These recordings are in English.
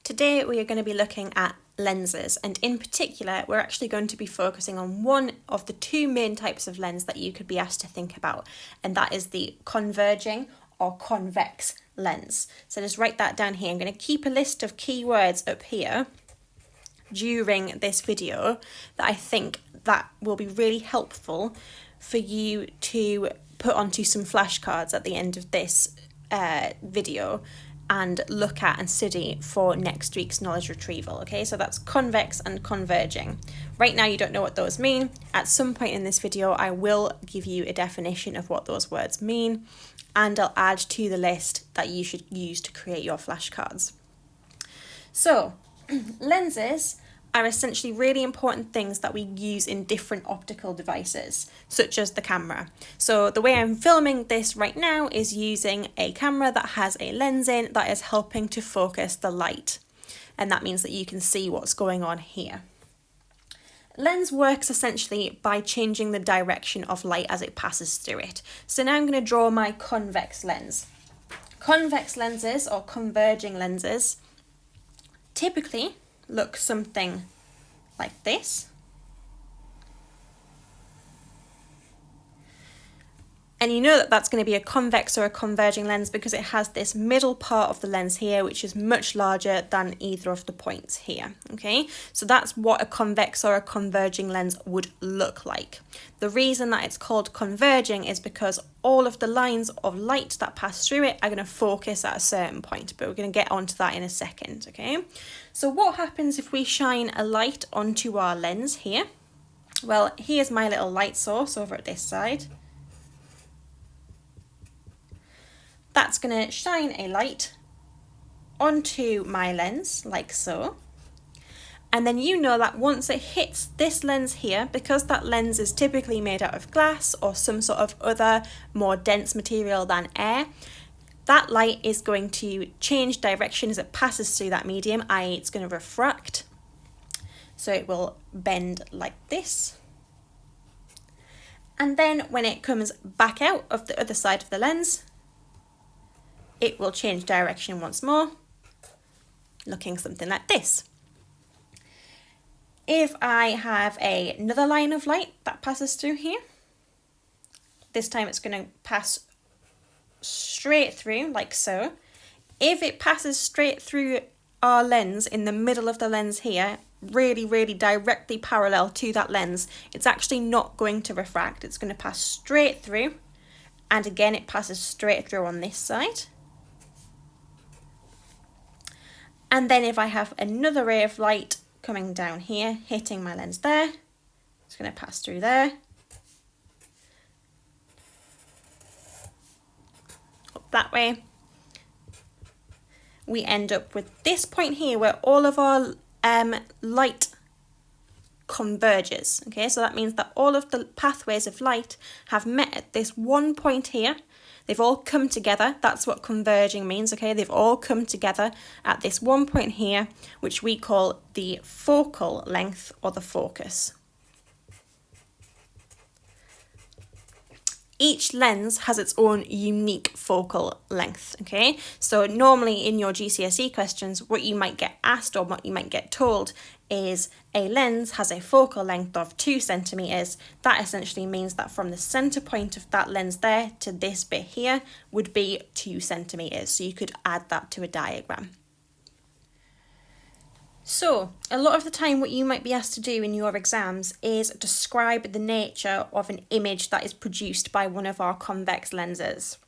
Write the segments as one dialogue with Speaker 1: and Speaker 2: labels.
Speaker 1: Today we are going to be looking at lenses, and in particular we're actually going to be focusing on one of the two main types of lens that you could be asked to think about, and that is the converging or convex lens. So just write that down here. I'm going to keep a list of keywords up here during this video that I think that will be really helpful for you to put onto some flashcards at the end of this video and look at and study for next week's knowledge retrieval. Okay, so that's convex and converging. Right now you don't know what those mean. At some point in this video I will give you a definition of what those words mean, and I'll add to the list that you should use to create your flashcards. So lenses are essentially really important things that we use in different optical devices, such as the camera. So the way I'm filming this right now is using a camera that has a lens in that is helping to focus the light. And that means that you can see what's going on here. Lens works essentially by changing the direction of light as it passes through it. So now I'm going to draw my convex lens. Convex lenses or converging lenses typically look something like this. And you know that that's going to be a convex or a converging lens because it has this middle part of the lens here, which is much larger than either of the points here. Okay, so that's what a convex or a converging lens would look like. The reason that it's called converging is because all of the lines of light that pass through it are going to focus at a certain point, but we're going to get onto that in a second. Okay, so what happens if we shine a light onto our lens here? Well, here's my little light source over at this side. That's going to shine a light onto my lens, like so. And then you know that once it hits this lens here, because that lens is typically made out of glass or some sort of other more dense material than air, that light is going to change direction as it passes through that medium, i.e. it's going to refract. So it will bend like this. And then when it comes back out of the other side of the lens, it will change direction once more, looking something like this. If I have another line of light that passes through here, this time it's going to pass straight through, like so. If it passes straight through our lens in the middle of the lens here, really directly parallel to that lens, it's actually not going to refract. It's going to pass straight through, and again it passes straight through on this side. And then if I have another ray of light coming down here, hitting my lens there, it's going to pass through there, up that way. We end up with this point here where all of our light converges. Okay, so that means that all of the pathways of light have met at this one point here. They've all come together. That's what converging means, okay? They've all come together at this one point here, which we call the focal length or the focus. Each lens has its own unique focal length, okay? So normally in your GCSE questions, what you might get asked or what you might get told is a lens has a focal length of 2 centimeters. That essentially means that from the center point of that lens there to this bit here would be 2 centimeters. So you could add that to a diagram. So, a lot of the time what you might be asked to do in your exams is describe the nature of an image that is produced by one of our convex lenses.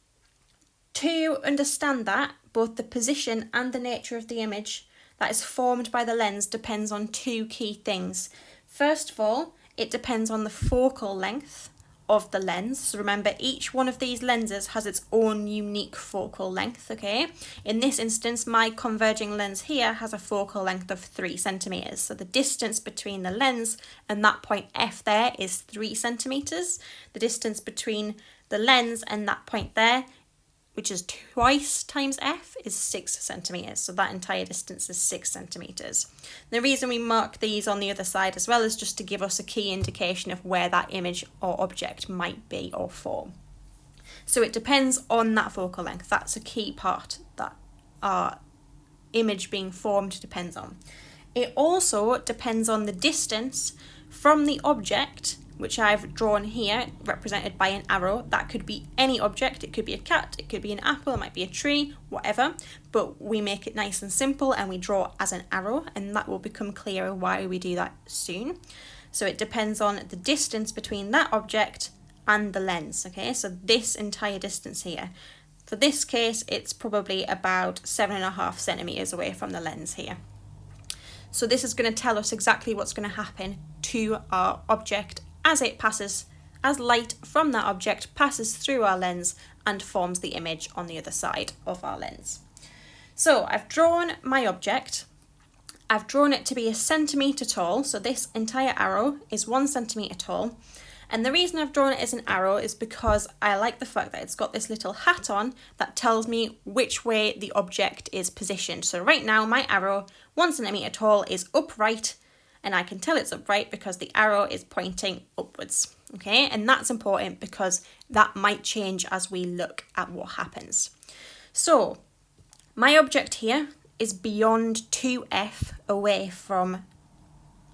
Speaker 1: To understand that, both the position and the nature of the image that is formed by the lens depends on 2 key things. First of all, it depends on the focal length of the lens. So remember, each one of these lenses has its own unique focal length, okay? In this instance, my converging lens here has a focal length of 3 centimeters. So the distance between the lens and that point F there is 3 centimeters. The distance between the lens and that point there, which is twice times F, is 6 centimeters. So that entire distance is 6 centimeters. The reason we mark these on the other side as well is just to give us a key indication of where that image or object might be or form. So it depends on that focal length. That's a key part that our image being formed depends on. It also depends on the distance from the object, which I've drawn here, represented by an arrow. That could be any object. It could be a cat, it could be an apple, it might be a tree, whatever. But we make it nice and simple and we draw as an arrow, and that will become clearer why we do that soon. So it depends on the distance between that object and the lens, okay? So this entire distance here. For this case, it's probably about 7.5 centimeters away from the lens here. So this is going to tell us exactly what's going to happen to our object as it passes, as light from that object passes through our lens and forms the image on the other side of our lens. So I've drawn my object. I've drawn it to be 1 centimeter tall. So this entire arrow is 1 centimeter tall. And the reason I've drawn it as an arrow is because I like the fact that it's got this little hat on that tells me which way the object is positioned. So right now my arrow, 1 centimeter tall, is upright, and I can tell it's upright because the arrow is pointing upwards. Okay, and that's important because that might change as we look at what happens. So my object here is beyond 2f away from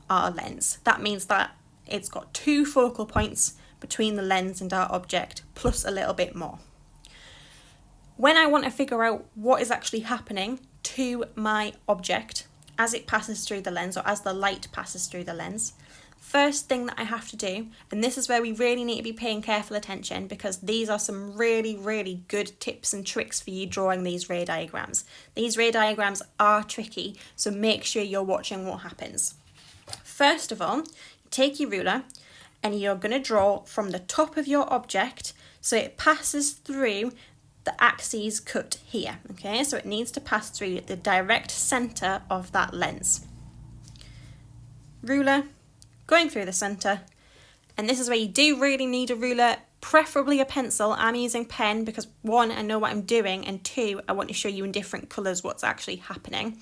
Speaker 1: our lens. That means that it's got 2 focal points between the lens and our object, plus a little bit more. When I want to figure out what is actually happening to my object as it passes through the lens, or as the light passes through the lens, first thing that I have to do, and this is where we really need to be paying careful attention, because these are some really, really good tips and tricks for you drawing these ray diagrams. These ray diagrams are tricky, so make sure you're watching what happens. First of all, take your ruler and you're going to draw from the top of your object so it passes through the axes cut here, okay? So it needs to pass through the direct centre of that lens. Ruler, going through the centre, and this is where you do really need a ruler, preferably a pencil. I'm using pen because 1, I know what I'm doing, and 2, I want to show you in different colours what's actually happening.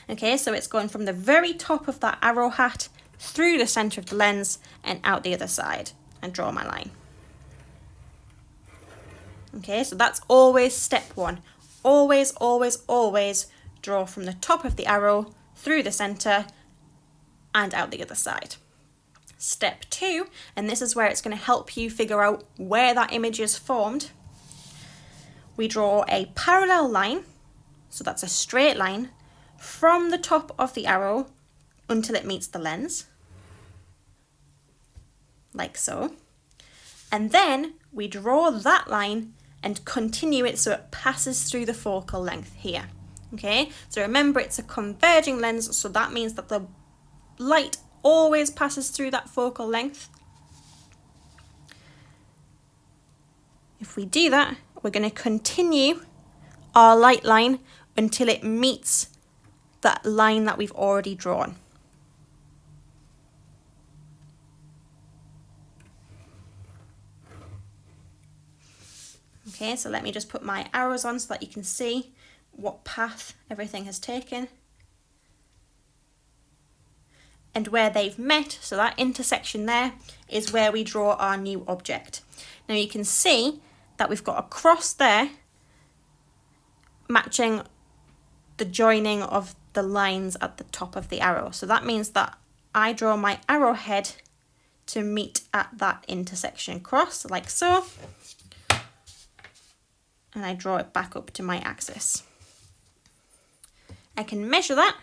Speaker 1: Okay, so it's going from the very top of that arrow hat through the centre of the lens and out the other side, and draw my line. Okay, so that's always step 1. Always, always, always draw from the top of the arrow through the centre and out the other side. Step 2, and this is where it's going to help you figure out where that image is formed. We draw a parallel line, so that's a straight line, from the top of the arrow until it meets the lens, like so. And then we draw that line and continue it so it passes through the focal length here. Okay, so remember it's a converging lens, so that means that the light always passes through that focal length. If we do that, we're going to continue our light line until it meets that line that we've already drawn. Okay, so let me just put my arrows on so that you can see what path everything has taken. And where they've met, so that intersection there is where we draw our new object. Now you can see that we've got a cross there matching the joining of the lines at the top of the arrow. So that means that I draw my arrowhead to meet at that intersection cross, like so. And I draw it back up to my axis. I can measure that.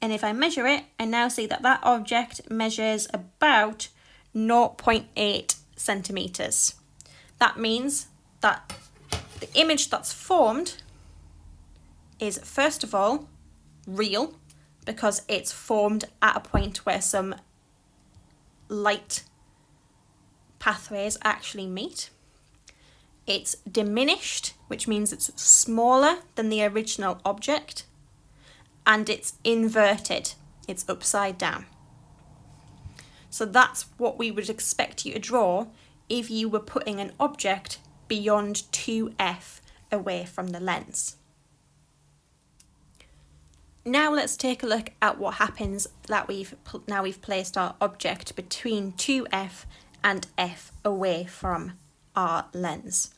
Speaker 1: And if I measure it, I now see that that object measures about 0.8 centimeters. That means that the image that's formed is, first of all, real, because it's formed at a point where some light pathways actually meet. It's diminished, which means it's smaller than the original object. And it's inverted, it's upside down. So that's what we would expect you to draw if you were putting an object beyond 2f away from the lens. Now let's take a look at what happens that we've placed our object between 2f and f away from our lens.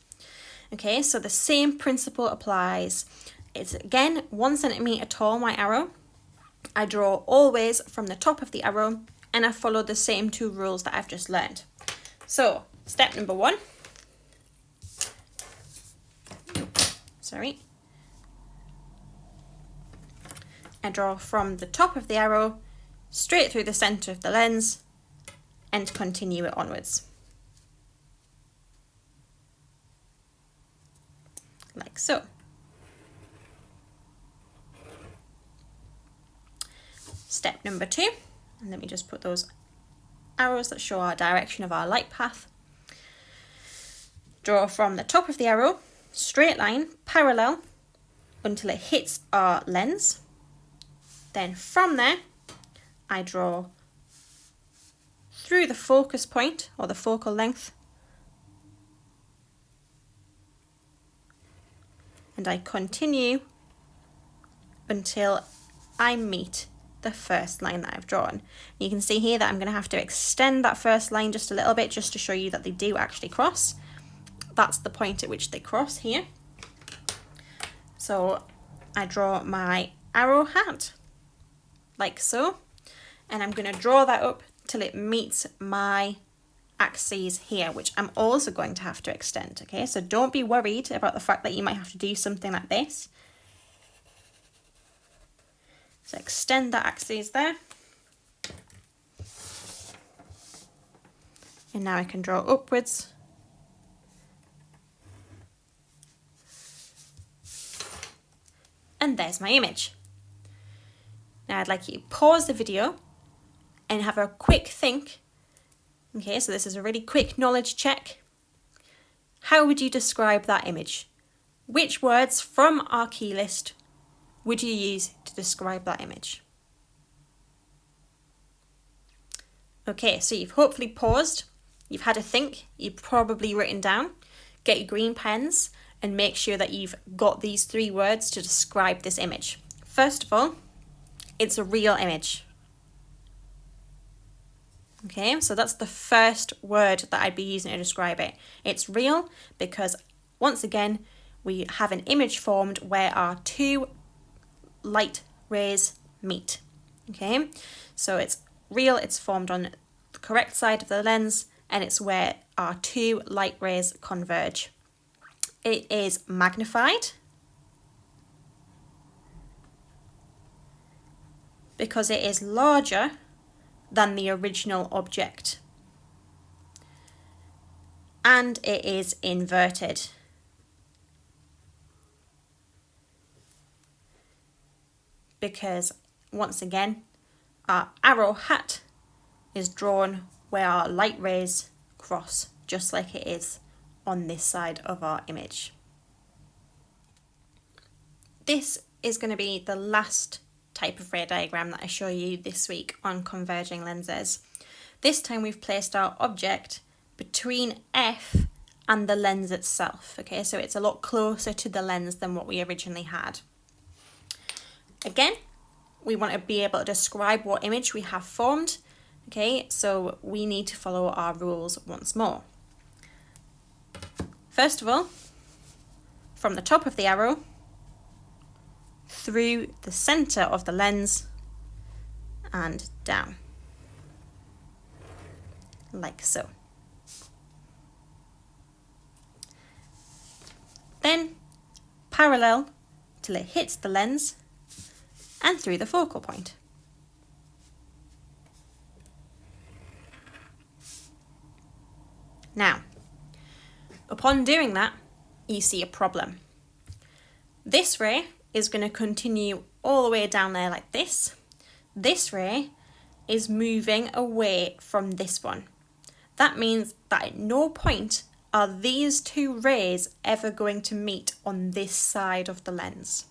Speaker 1: Okay, so the same principle applies. It's again 1 centimetre tall, my arrow. I draw always from the top of the arrow, and I follow the same 2 rules that I've just learned. So step number 1, I draw from the top of the arrow straight through the centre of the lens and continue it onwards. Like so. Step number 2, and let me just put those arrows that show our direction of our light path. Draw from the top of the arrow, straight line, parallel, until it hits our lens. Then from there, I draw through the focus point, or the focal length, and I continue until I meet the first line that I've drawn. You can see here that I'm going to have to extend that first line just a little bit, just to show you that they do actually cross. That's the point at which they cross here. So I draw my arrow hat like so, and I'm going to draw that up till it meets my axes here, which I'm also going to have to extend. Okay, so don't be worried about the fact that you might have to do something like this. So extend that axis there. And now I can draw upwards. And there's my image. Now I'd like you to pause the video and have a quick think. Okay, so this is a really quick knowledge check. How would you describe that image? Which words from our key list would you use to describe that image? Okay, so you've hopefully paused, you've had a think, you've probably written down. Get your green pens and make sure that you've got these 3 words to describe this image. First of all, it's a real image. Okay, so that's the first word that I'd be using to describe it. It's real because, once again, we have an image formed where our 2 light rays meet. Okay, so it's real, it's formed on the correct side of the lens, and it's where our 2 light rays converge. It is magnified because it is larger than the original object, and it is inverted. Because, once again, our arrow hat is drawn where our light rays cross, just like it is on this side of our image. This is going to be the last type of ray diagram that I show you this week on converging lenses. This time we've placed our object between F and the lens itself. Okay, so it's a lot closer to the lens than what we originally had. Again, we want to be able to describe what image we have formed. Okay, so we need to follow our rules once more. First of all, from the top of the arrow, through the centre of the lens and down, like so. Then parallel till it hits the lens and through the focal point. Now, upon doing that, you see a problem. This ray is going to continue all the way down there like this. This ray is moving away from this one. That means that at no point are these 2 rays ever going to meet on this side of the lens.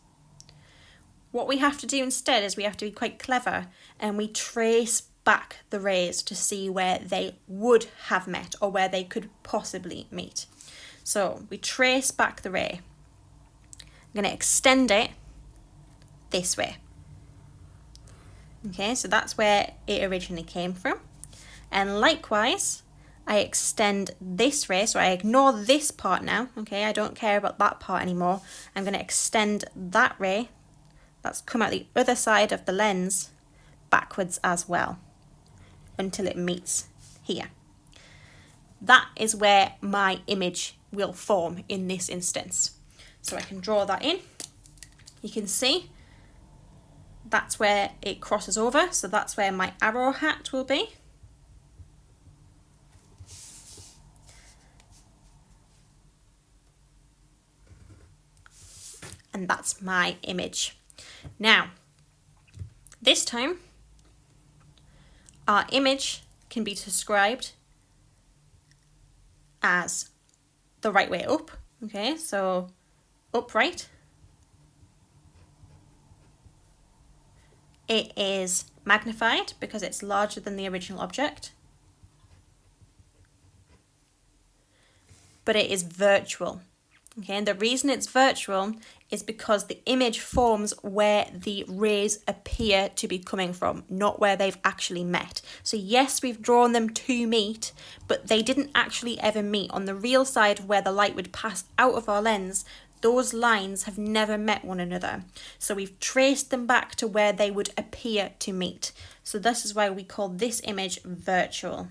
Speaker 1: What we have to do instead is we have to be quite clever, and we trace back the rays to see where they would have met or where they could possibly meet. So we trace back the ray. I'm going to extend it this way. Okay, so that's where it originally came from. And likewise, I extend this ray, so I ignore this part now, okay, I don't care about that part anymore. I'm going to extend that ray that's come out the other side of the lens backwards as well until it meets here. That is where my image will form in this instance. So I can draw that in. You can see that's where it crosses over, so that's where my arrow hat will be. And that's my image. Now, this time, our image can be described as the right way up, okay, so upright. It is magnified because it's larger than the original object, but it is virtual. Okay, and the reason it's virtual is because the image forms where the rays appear to be coming from, not where they've actually met. So yes, we've drawn them to meet, but they didn't actually ever meet. On the real side where the light would pass out of our lens, those lines have never met one another. So we've traced them back to where they would appear to meet. So this is why we call this image virtual.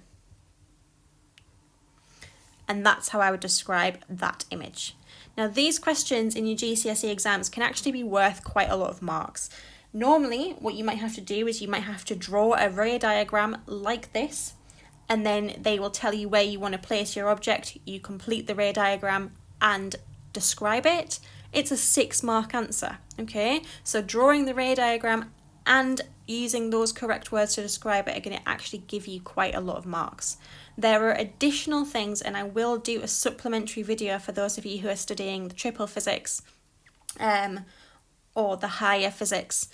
Speaker 1: And that's how I would describe that image. Now, these questions in your GCSE exams can actually be worth quite a lot of marks. Normally, what you might have to do is you might have to draw a ray diagram like this, and then they will tell you where you want to place your object. You complete the ray diagram and describe it. It's a 6-mark answer, okay? So drawing the ray diagram and using those correct words to describe it are going to actually give you quite a lot of marks. There are additional things, and I will do a supplementary video for those of you who are studying the triple physics or the higher physics,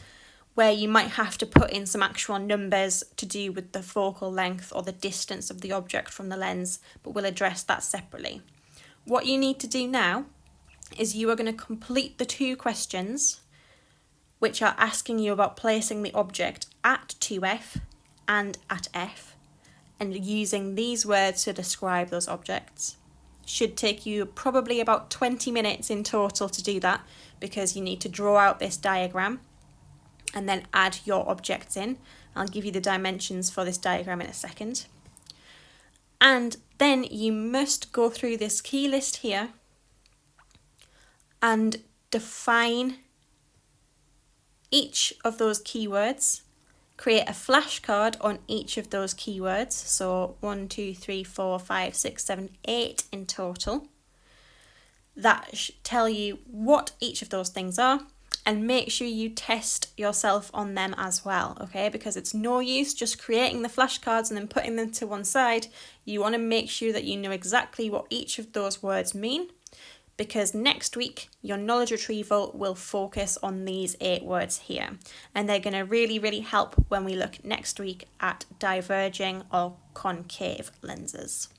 Speaker 1: where you might have to put in some actual numbers to do with the focal length or the distance of the object from the lens, but we'll address that separately. What you need to do now is you are going to complete the 2 questions which are asking you about placing the object at 2F and at F, and using these words to describe those objects. Should take you probably about 20 minutes in total to do that, because you need to draw out this diagram and then add your objects in. I'll give you the dimensions for this diagram in a second. And then you must go through this key list here and define each of those keywords, create a flashcard on each of those keywords, so 1, 2, 3, 4, 5, 6, 7, 8 in total. That should tell you what each of those things are, and make sure you test yourself on them as well, okay? Because it's no use just creating the flashcards and then putting them to one side. You want to make sure that you know exactly what each of those words mean, because next week your knowledge retrieval will focus on these 8 words here, and they're going to really help when we look next week at diverging or concave lenses.